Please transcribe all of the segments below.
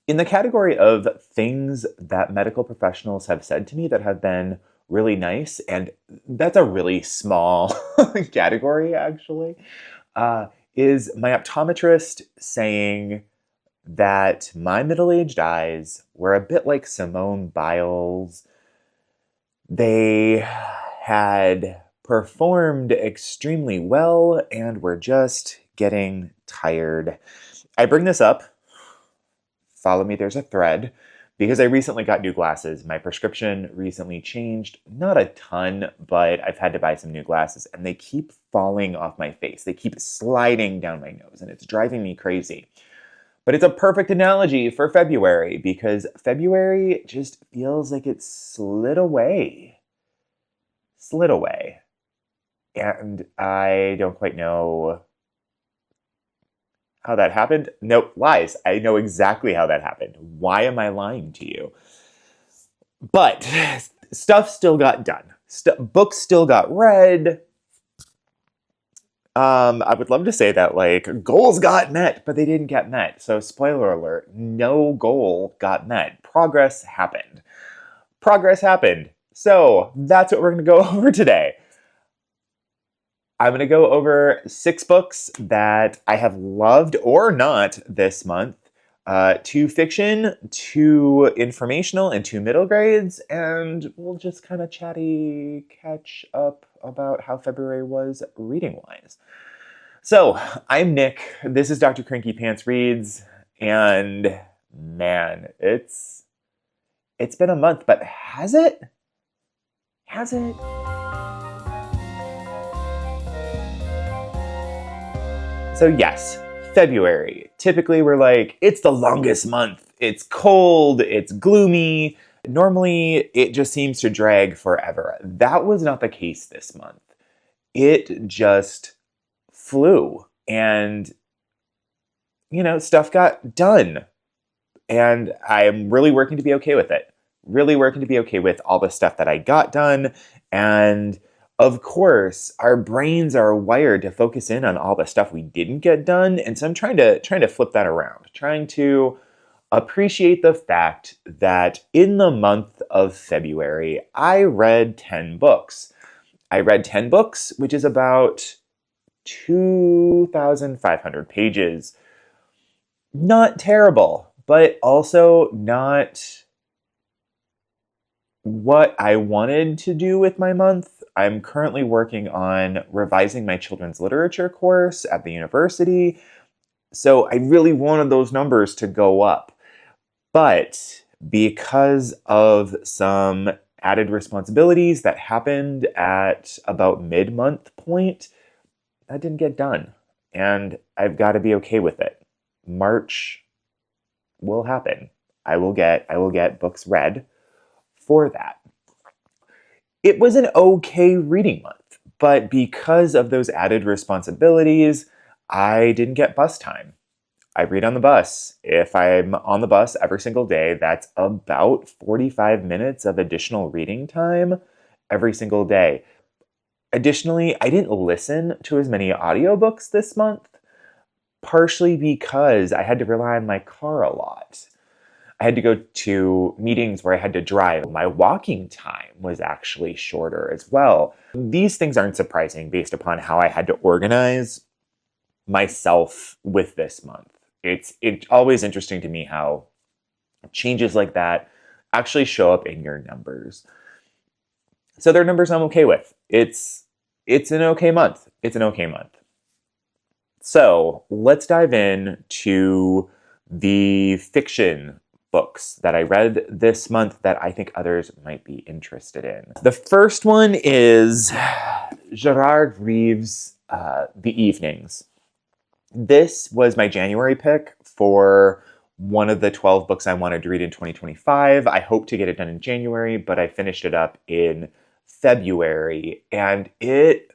In the category of things that medical professionals have said to me that have been really nice, and that's a really small category actually, is my optometrist saying that my middle-aged eyes were a bit like Simone Biles. They had performed extremely well and were just getting tired. I bring this up, follow me, there's a thread, because I recently got new glasses. My prescription recently changed, not a ton, but I've had to buy some new glasses, and they keep falling off my face. They keep sliding down my nose, and it's driving me crazy. But it's a perfect analogy for February, because February just feels like it slid away. Slid away. And I don't quite know how that happened. Nope, lies. I know exactly how that happened. Why am I lying to you? But stuff still got done. Books still got read. I would love to say that, like, goals got met, but they didn't get met. So spoiler alert, no goal got met. Progress happened. Progress happened. So that's what we're going to go over today. I'm going to go over 6 books that I have loved or not this month. 2 fiction, 2 informational, and 2 middle grades. And we'll just kind of chatty catch up about how February was reading-wise. So, I'm Nick. This is DrCrankyPantsReads. And man, it's been a month, but has it? Has it? So yes, February. Typically we're like, it's the longest month. It's cold, it's gloomy. Normally it just seems to drag forever. That was not the case this month. It just flew and, you know, stuff got done. And I'm really working to be okay with it. Really working to be okay with all the stuff that I got done. And of course, our brains are wired to focus in on all the stuff we didn't get done. And so I'm trying to flip that around, trying to appreciate the fact that in the month of February, I read 10 books. I read 10 books, which is about 2,500 pages. Not terrible, but also not what I wanted to do with my month. I'm currently working on revising my children's literature course at the university. So I really wanted those numbers to go up. But because of some added responsibilities that happened at about mid-month point, that didn't get done. And I've got to be okay with it. March will happen. I will get books read for that. It was an okay reading month, but because of those added responsibilities, I didn't get bus time. I read on the bus. If I'm on the bus every single day, that's about 45 minutes of additional reading time every single day. Additionally, I didn't listen to as many audiobooks this month, partially because I had to rely on my car a lot. I had to go to meetings where I had to drive. My walking time was actually shorter as well. These things aren't surprising based upon how I had to organize myself with this month. It's always interesting to me how changes like that actually show up in your numbers. So they're numbers I'm okay with. It's an okay month. It's an okay month. So let's dive in to the fiction books that I read this month that I think others might be interested in. The first one is Gerard Reeves' The Evenings. This was my January pick for one of the 12 books I wanted to read in 2025. I hope to get it done in January, but I finished it up in February, and it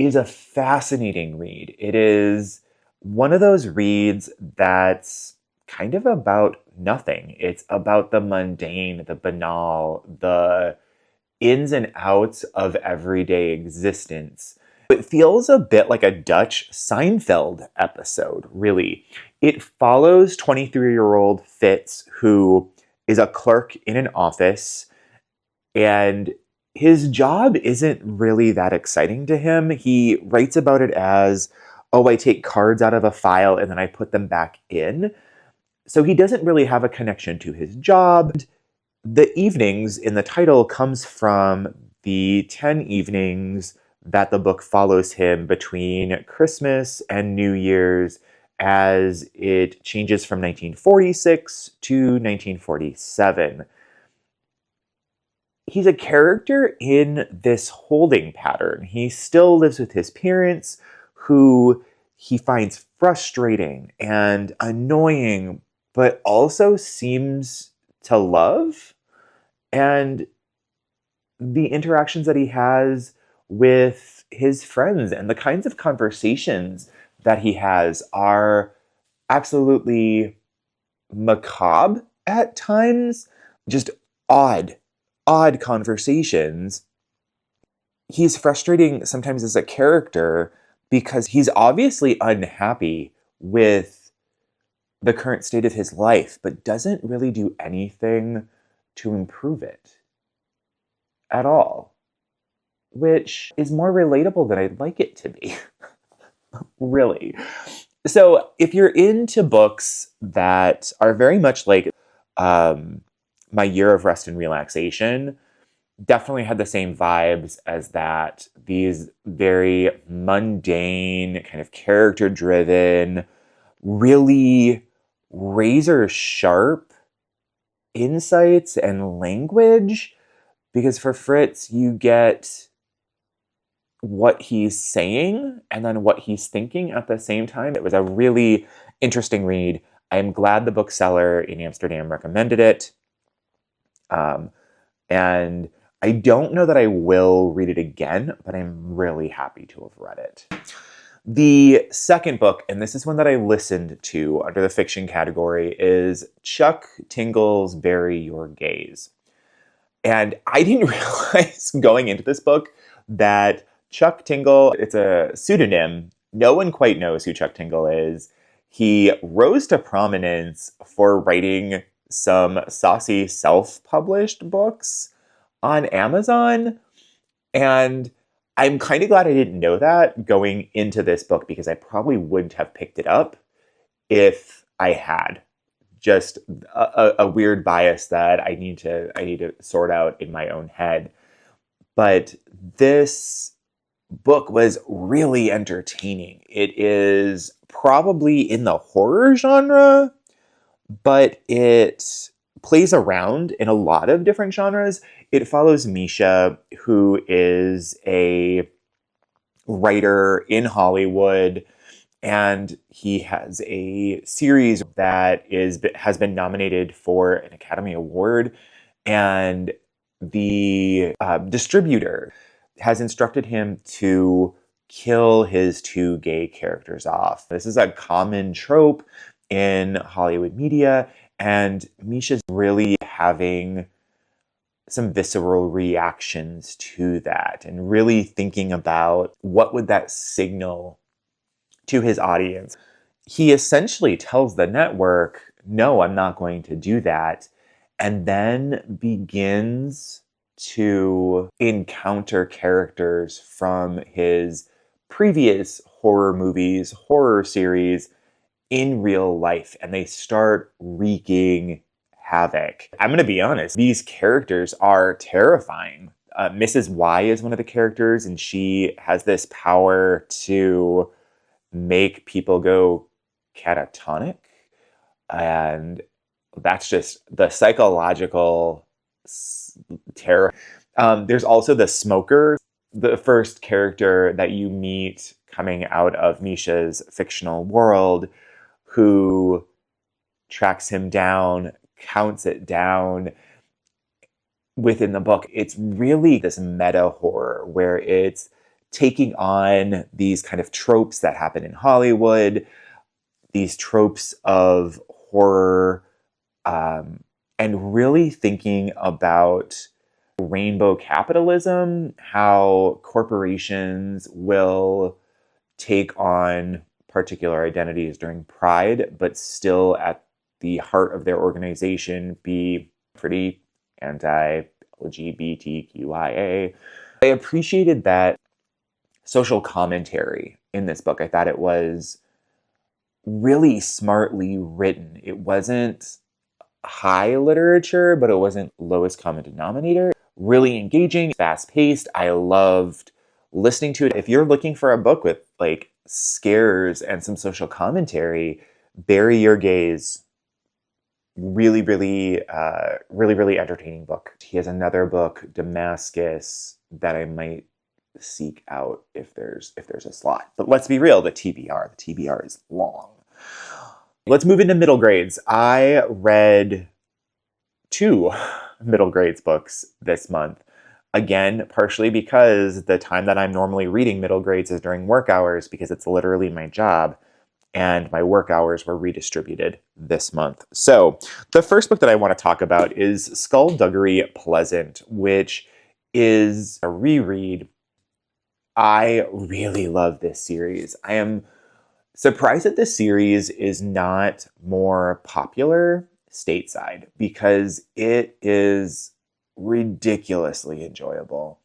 is a fascinating read. It is one of those reads that's kind of about nothing. It's about the mundane, the banal, the ins and outs of everyday existence. It feels a bit like a Dutch Seinfeld episode, really. It follows 23-year-old Fitz, who is a clerk in an office, and his job isn't really that exciting to him. He writes about it as, oh, I take cards out of a file and then I put them back in. So he doesn't really have a connection to his job. The evenings in the title comes from the 10 evenings that the book follows him between Christmas and New Year's as it changes from 1946 to 1947. He's a character in this holding pattern. He still lives with his parents, who he finds frustrating and annoying, but also seems to love. And the interactions that he has with his friends and the kinds of conversations that he has are absolutely macabre at times, just odd conversations. He's frustrating sometimes as a character because he's obviously unhappy with the current state of his life, but doesn't really do anything to improve it at all, which is more relatable than I'd like it to be. Really. So if you're into books that are very much like My Year of Rest and Relaxation, definitely had the same vibes as that. These very mundane, kind of character-driven, really razor-sharp insights and language. Because for Fritz, you get what he's saying and then what he's thinking at the same time. It was a really interesting read. I'm glad the bookseller in Amsterdam recommended it. And I don't know that I will read it again, but I'm really happy to have read it. The second book, and this is one that I listened to under the fiction category, is Chuck Tingle's Bury Your Gaze. And I didn't realize going into this book that Chuck Tingle, it's a pseudonym. No one quite knows who Chuck Tingle is. He rose to prominence for writing some saucy self-published books on Amazon. And I'm kind of glad I didn't know that going into this book, because I probably wouldn't have picked it up if I had. Just a weird bias that I need to sort out in my own head. But this book was really entertaining. It is probably in the horror genre, but it plays around in a lot of different genres. It follows Misha, who is a writer in Hollywood, and he has a series that has been nominated for an Academy Award, and the distributor has instructed him to kill his two gay characters off. This is a common trope in Hollywood media, and Misha's really having some visceral reactions to that and really thinking about what would that signal to his audience. He essentially tells the network, no, I'm not going to do that, and then begins to encounter characters from his previous horror series in real life, and they start wreaking havoc. I'm going to be honest, these characters are terrifying. Mrs. Y is one of the characters, and she has this power to make people go catatonic, and that's just the psychological terror. There's also the smoker, the first character that you meet coming out of Misha's fictional world, who tracks him down, counts it down. Within the book, it's really this meta horror where it's taking on these kind of tropes that happen in Hollywood, these tropes of horror, and really thinking about rainbow capitalism, how corporations will take on particular identities during Pride, but still at the heart of their organization be pretty anti-LGBTQIA. I appreciated that social commentary in this book. I thought it was really smartly written. It wasn't high literature, but it wasn't lowest common denominator. Really engaging, fast-paced. I loved listening to it. If you're looking for a book with like scares and some social commentary, Bury Your Gaze. Really, really entertaining book. He has another book, Damascus, that I might seek out if there's a slot. But let's be real, the TBR is long. Let's move into middle grades. I read 2 middle grades books this month. Again, partially because the time that I'm normally reading middle grades is during work hours, because it's literally my job, and my work hours were redistributed this month. So the first book that I want to talk about is Skulduggery Pleasant, which is a reread. I really love this series. I am surprised that this series is not more popular stateside, because it is ridiculously enjoyable.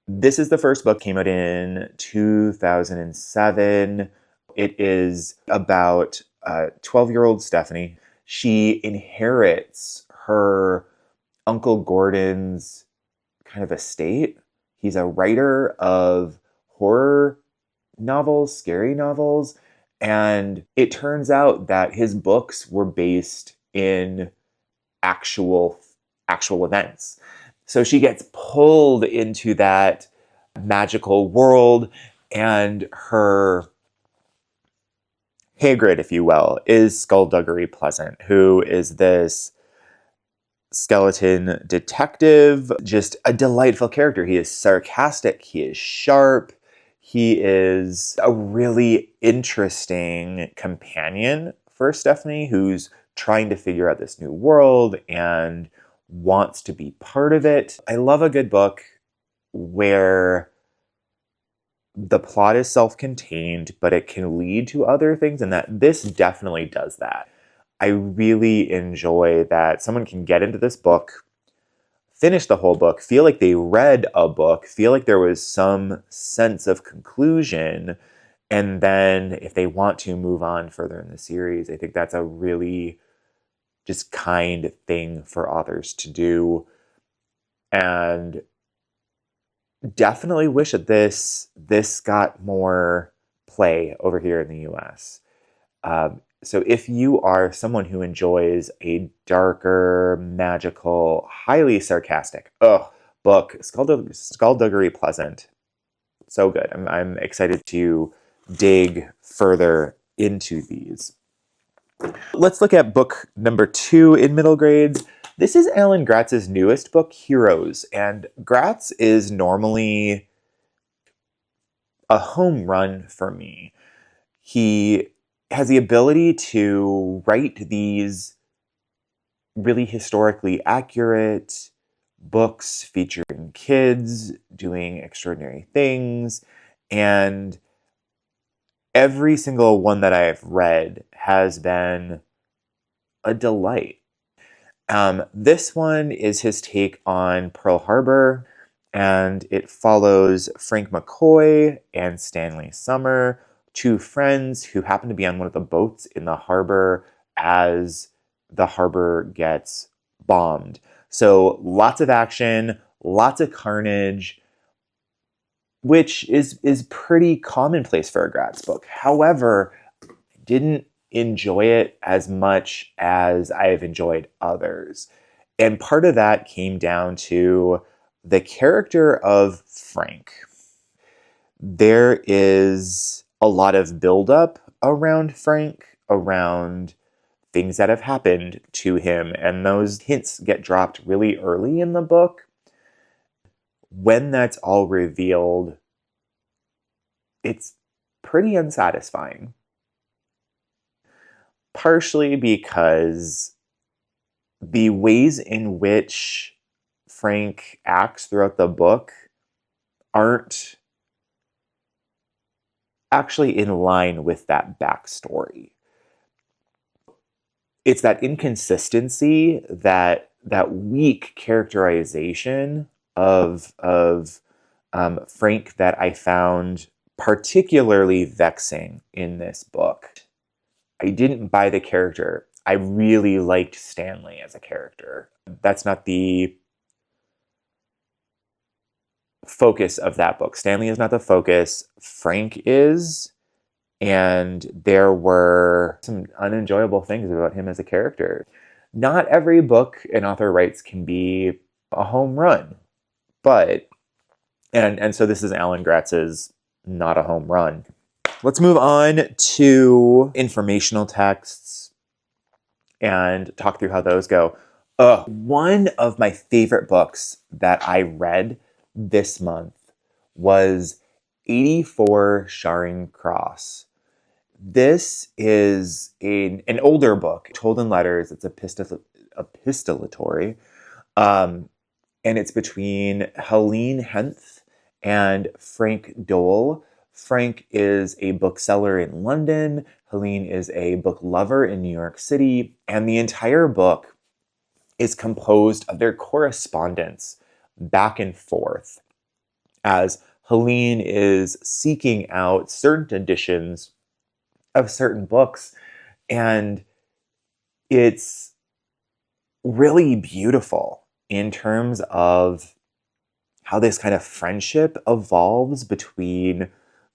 This is the first book, came out in 2007. It is about 12-year-old Stephanie. She inherits her Uncle Gordon's kind of estate. He's a writer of horror novels, scary novels, and it turns out that his books were based in actual events. So she gets pulled into that magical world, and her Hagrid, if you will, is Skulduggery Pleasant, who is this skeleton detective, just a delightful character. He is sarcastic, he is sharp, he is a really interesting companion for Stephanie, who's trying to figure out this new world and wants to be part of it. I love a good book where the plot is self-contained, but it can lead to other things, and that this definitely does that. I really enjoy that someone can get into this book, finish the whole book, feel like they read a book, feel like there was some sense of conclusion, and then if they want to move on further in the series, I think that's a really just kind thing for authors to do. And definitely wish that this got more play over here in the US. So if you are someone who enjoys a darker, magical, highly sarcastic book, Skulduggery Pleasant, so good. I'm excited to dig further into these. Let's look at book number 2 in middle grades. This is Alan Gratz's newest book, Heroes, and Gratz is normally a home run for me. He has the ability to write these really historically accurate books featuring kids doing extraordinary things, and every single one that I've read has been a delight. This one is his take on Pearl Harbor, and it follows Frank McCoy and Stanley Summer, 2 friends who happen to be on one of the boats in the harbor as the harbor gets bombed. So lots of action, lots of carnage, which is pretty commonplace for a Gratz book. However, I didn't enjoy it as much as I've enjoyed others. And part of that came down to the character of Frank. There is a lot of buildup around Frank, around things that have happened to him, and those hints get dropped really early in the book. When that's all revealed, it's pretty unsatisfying. Partially because the ways in which Frank acts throughout the book aren't actually in line with that backstory. It's that inconsistency, that weak characterization of Frank that I found particularly vexing in this book. I didn't buy the character. I really liked Stanley as a character. That's not the focus of that book. Stanley is not the focus. Frank is. And there were some unenjoyable things about him as a character. Not every book an author writes can be a home run. But, and so this is Alan Gratz's not a home run. Let's move on to informational texts and talk through how those go. One of my favorite books that I read this month was 84 Charing Cross. This is an older book, told in letters. It's epistolatory. And it's between Helene Henth and Frank Dole. Frank is a bookseller in London. Helene is a book lover in New York City. And the entire book is composed of their correspondence back and forth as Helene is seeking out certain editions of certain books. And it's really beautiful in terms of how this kind of friendship evolves between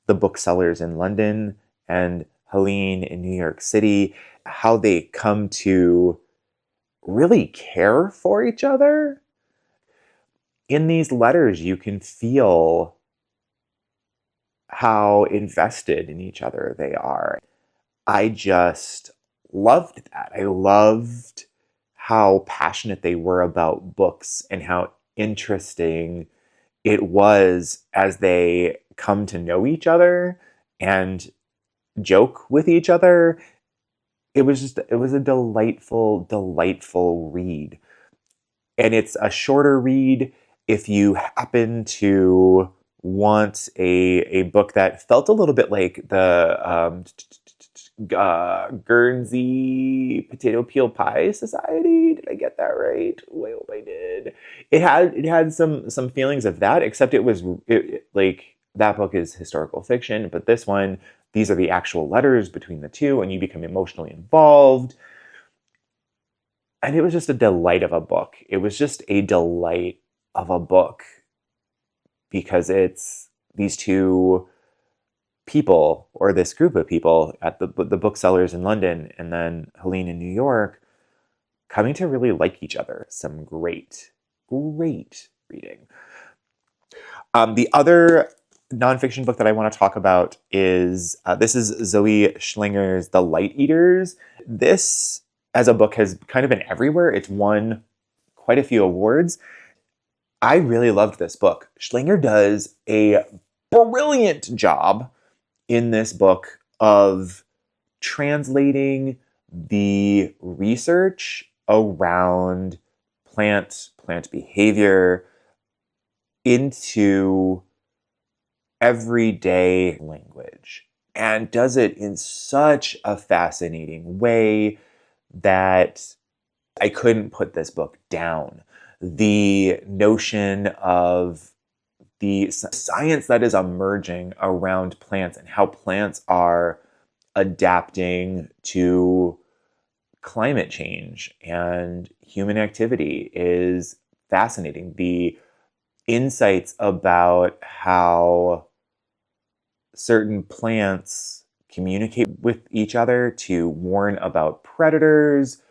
the booksellers in London and Helene in New York City, how they come to really care for each other. In these letters, you can feel how invested in each other they are. I just loved that. I loved how passionate they were about books and how interesting it was as they come to know each other and joke with each other. It was a delightful, delightful read. And it's a shorter read if you happen to want a book that felt a little bit like the Guernsey Potato Peel Pie Society. Did I get that right? Oh, I hope I did. It had some feelings of that, except it was like that book is historical fiction, but this one, these are the actual letters between the two, and you become emotionally involved. And it was just a delight of a book. It was just a delight of a book because it's these two people, or this group of people at the booksellers in London and then Helene in New York, coming to really like each other. Some great, great reading. The other nonfiction book that I want to talk about is, this is Zoe Schlinger's The Light Eaters. This, as a book, has kind of been everywhere. It's won quite a few awards. I really loved this book. Schlinger does a brilliant job in this book of translating the research around plant behavior into everyday language, and does it in such a fascinating way that I couldn't put this book down. The notion of the science that is emerging around plants and how plants are adapting to climate change and human activity is fascinating. The insights about how certain plants communicate with each other to warn about predators,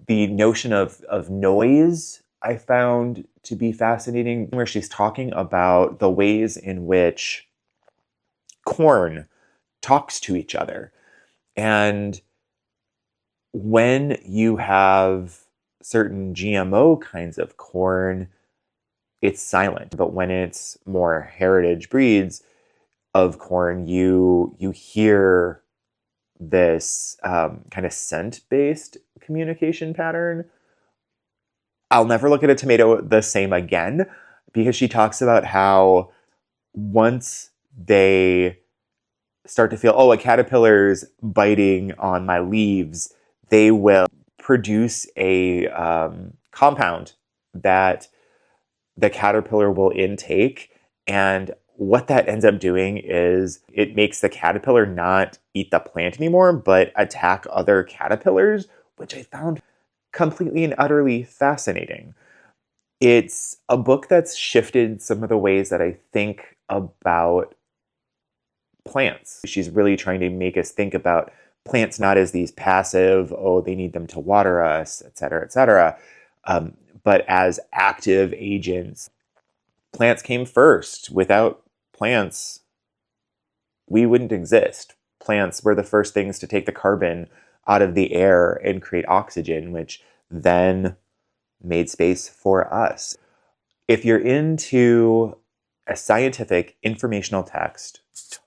the notion of noise I found to be fascinating, where she's talking about the ways in which corn talks to each other. And when you have certain GMO kinds of corn, it's silent. But when it's more heritage breeds of corn, you hear this kind of scent-based communication pattern. I'll never look at a tomato the same again, because she talks about how once they start to feel, oh, a caterpillar's biting on my leaves, they will produce a compound that the caterpillar will intake. And what that ends up doing is it makes the caterpillar not eat the plant anymore, but attack other caterpillars, which I found completely and utterly fascinating. It's a book that's shifted some of the ways that I think about plants. She's really trying to make us think about plants not as these passive, oh, they need them to water us, et cetera, but as active agents. Plants came first. Without plants, we wouldn't exist. Plants were the first things to take the carbon out of the air and create oxygen, which then made space for us. If you're into a scientific informational text,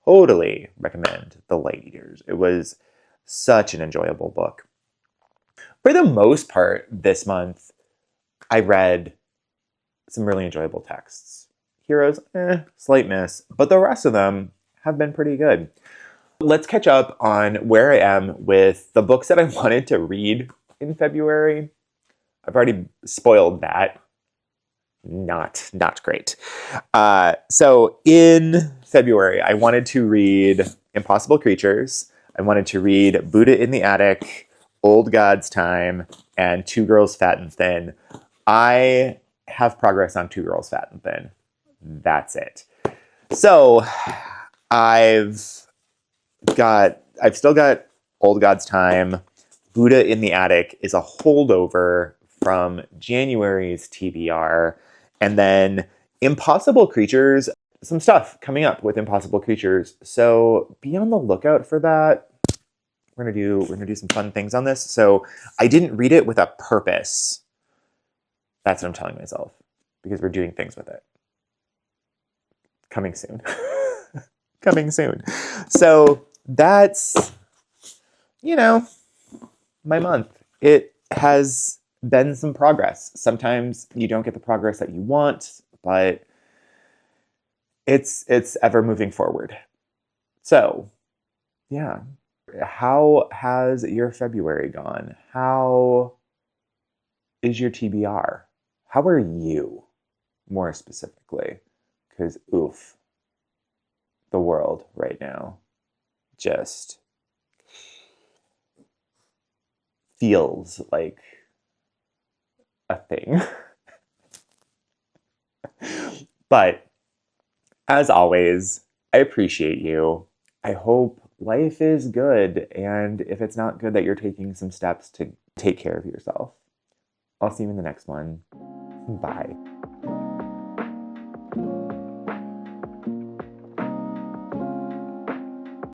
totally recommend The Light Eaters. It was such an enjoyable book. For the most part this month, I read some really enjoyable texts. Heroes, slight miss, but the rest of them have been pretty good. Let's catch up on where I am with the books that I wanted to read in February. I've already spoiled that. Not great. So in February, I wanted to read Impossible Creatures. I wanted to read Buddha in the Attic, Old God's Time, and Two Girls Fat and Thin. I have progress on Two Girls Fat and Thin. That's it. So I've still got Old God's Time. Buddha in the Attic is a holdover from January's TBR. And then Impossible Creatures, some stuff coming up with Impossible Creatures. So be on the lookout for that. We're gonna do some fun things on this. So I didn't read it with a purpose. That's what I'm telling myself, because we're doing things with it. Coming soon. Coming soon. So that's, my month. It has been some progress. Sometimes you don't get the progress that you want, but it's ever moving forward. So, yeah. How has your February gone? How is your TBR? How are you, more specifically? Because, oof, the world right now just feels like a thing. But as always, I appreciate you. I hope life is good, and if it's not good, that you're taking some steps to take care of yourself. I'll see you in the next one. Bye.